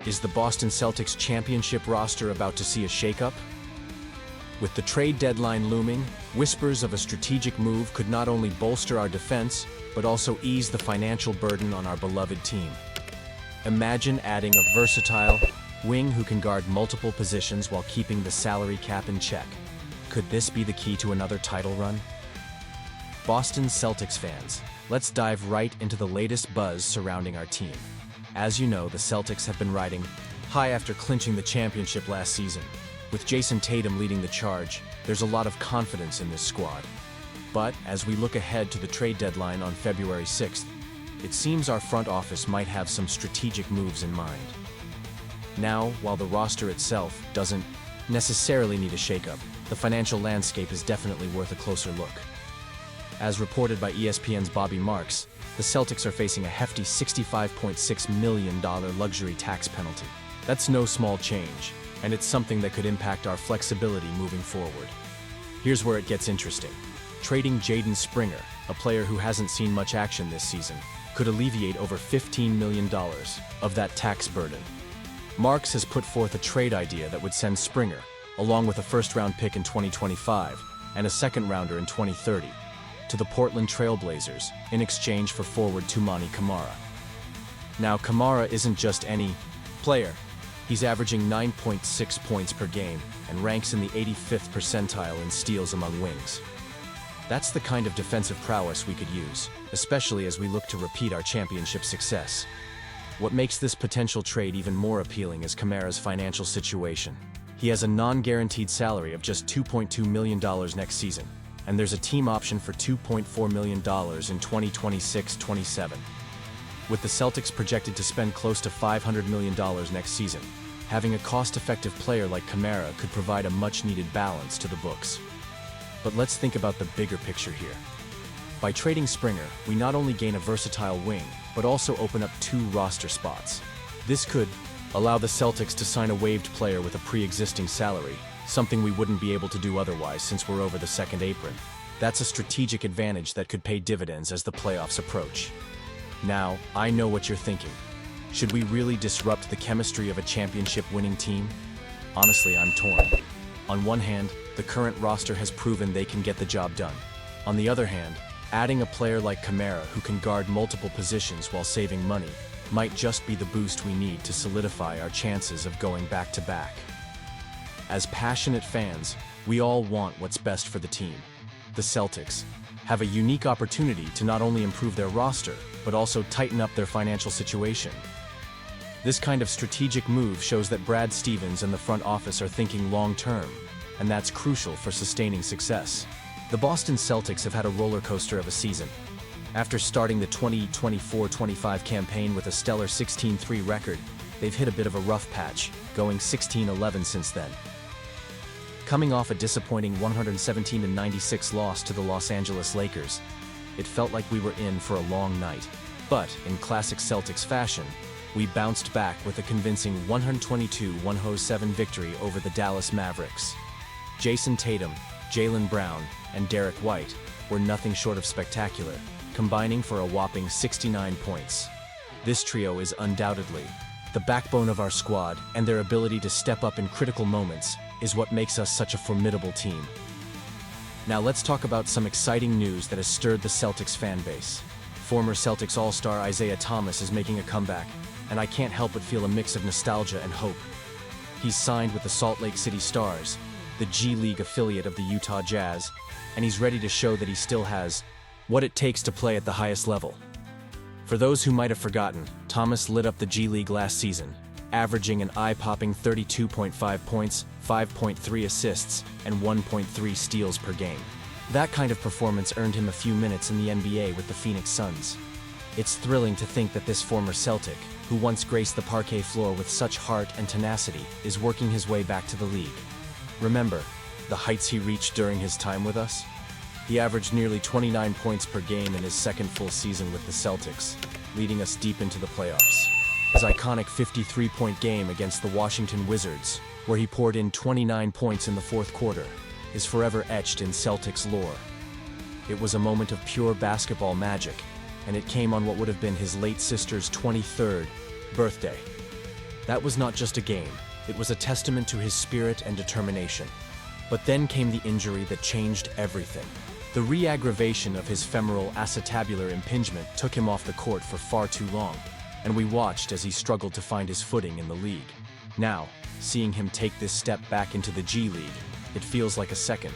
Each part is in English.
Is the Boston Celtics championship roster about to see a shakeup? With the trade deadline looming, whispers of a strategic move could not only bolster our defense, but also ease the financial burden on our beloved team. Imagine adding a versatile wing who can guard multiple positions while keeping the salary cap in check. Could this be the key to another title run? Boston Celtics fans, let's dive right into the latest buzz surrounding our team. As you know, the Celtics have been riding high after clinching the championship last season. With Jason Tatum leading the charge, there's a lot of confidence in this squad. But as we look ahead to the trade deadline on February 6th, it seems our front office might have some strategic moves in mind. Now, while the roster itself doesn't necessarily need a shakeup, the financial landscape is definitely worth a closer look. As reported by ESPN's Bobby Marks, the Celtics are facing a hefty $65.6 million luxury tax penalty. That's no small change, and it's something that could impact our flexibility moving forward. Here's where it gets interesting. Trading Jaden Springer, a player who hasn't seen much action this season, could alleviate over $15 million of that tax burden. Marks has put forth a trade idea that would send Springer, along with a first-round pick in 2025 and a second-rounder in 2030, to the Portland Trail Blazers in exchange for forward Toumani Camara. Now, Camara isn't just any player. He's averaging 9.6 points per game and ranks in the 85th percentile in steals among wings. That's the kind of defensive prowess we could use, especially as we look to repeat our championship success. What makes this potential trade even more appealing is Camara's financial situation. He has a non-guaranteed salary of just $2.2 million next season, and there's a team option for $2.4 million in 2026-27. With the Celtics projected to spend close to $500 million next season, having a cost-effective player like Camara could provide a much-needed balance to the books. But let's think about the bigger picture here. By trading Springer, we not only gain a versatile wing, but also open up 2 roster spots. This could allow the Celtics to sign a waived player with a pre-existing salary, something we wouldn't be able to do otherwise since we're over the second apron. That's a strategic advantage that could pay dividends as the playoffs approach. Now, I know what you're thinking. Should we really disrupt the chemistry of a championship-winning team? Honestly, I'm torn. On one hand, the current roster has proven they can get the job done. On the other hand, adding a player like Camara who can guard multiple positions while saving money might just be the boost we need to solidify our chances of going back-to-back. As passionate fans, we all want what's best for the team. The Celtics have a unique opportunity to not only improve their roster, but also tighten up their financial situation. This kind of strategic move shows that Brad Stevens and the front office are thinking long-term, and that's crucial for sustaining success. The Boston Celtics have had a roller coaster of a season. After starting the 2024-25 campaign with a stellar 16-3 record, they've hit a bit of a rough patch, going 16-11 since then. Coming off a disappointing 117-96 loss to the Los Angeles Lakers, it felt like we were in for a long night. But, in classic Celtics fashion, we bounced back with a convincing 122-107 victory over the Dallas Mavericks. Jason Tatum, Jaylen Brown, and Derek White were nothing short of spectacular, combining for a whopping 69 points. This trio is undoubtedly the backbone of our squad, and their ability to step up in critical moments is what makes us such a formidable team. Now let's talk about some exciting news that has stirred the Celtics fan base. Former Celtics All-Star Isaiah Thomas is making a comeback, and I can't help but feel a mix of nostalgia and hope. He's signed with the Salt Lake City Stars, the G League affiliate of the Utah Jazz, and he's ready to show that he still has what it takes to play at the highest level. For those who might have forgotten, Thomas lit up the G League last season, averaging an eye-popping 32.5 points, 5.3 assists, and 1.3 steals per game. That kind of performance earned him a few minutes in the NBA with the Phoenix Suns. It's thrilling to think that this former Celtic, who once graced the parquet floor with such heart and tenacity, is working his way back to the league. Remember the heights he reached during his time with us? He averaged nearly 29 points per game in his second full season with the Celtics, leading us deep into the playoffs. His iconic 53-point game against the Washington Wizards, where he poured in 29 points in the fourth quarter, is forever etched in Celtics lore. It was a moment of pure basketball magic, and it came on what would have been his late sister's 23rd birthday. That was not just a game, it was a testament to his spirit and determination. But then came the injury that changed everything. The re-aggravation of his femoral acetabular impingement took him off the court for far too long, and we watched as he struggled to find his footing in the league. Now, seeing him take this step back into the G League, it feels like a second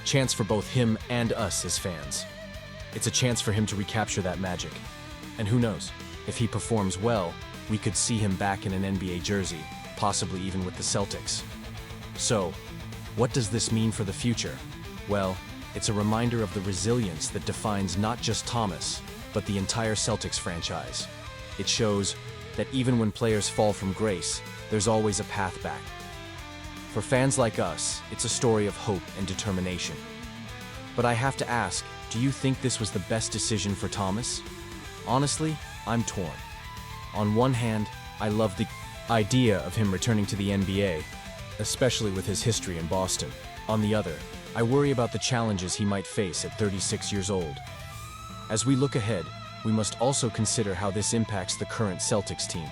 chance for both him and us as fans. It's a chance for him to recapture that magic. And who knows, if he performs well, we could see him back in an NBA jersey, possibly even with the Celtics. So, what does this mean for the future? Well, it's a reminder of the resilience that defines not just Thomas, but the entire Celtics franchise. It shows that even when players fall from grace, there's always a path back. For fans like us, it's a story of hope and determination. But I have to ask, do you think this was the best decision for Thomas? Honestly, I'm torn. On one hand, I love the idea of him returning to the NBA, especially with his history in Boston. On the other, I worry about the challenges he might face at 36 years old. As we look ahead, we must also consider how this impacts the current Celtics team.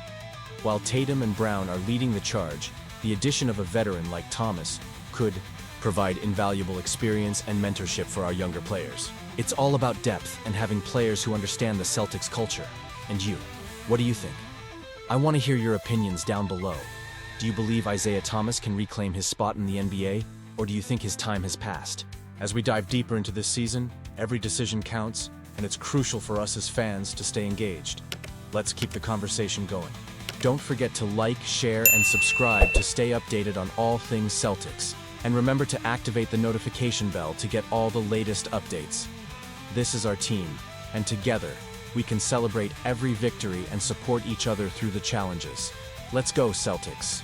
While Tatum and Brown are leading the charge, the addition of a veteran like Thomas could provide invaluable experience and mentorship for our younger players. It's all about depth and having players who understand the Celtics culture. And you, what do you think? I want to hear your opinions down below. Do you believe Isaiah Thomas can reclaim his spot in the NBA, or do you think his time has passed? As we dive deeper into this season, every decision counts, and it's crucial for us as fans to stay engaged. Let's keep the conversation going. Don't forget to like, share, and subscribe to stay updated on all things Celtics. And remember to activate the notification bell to get all the latest updates. This is our team, and together, we can celebrate every victory and support each other through the challenges. Let's go, Celtics!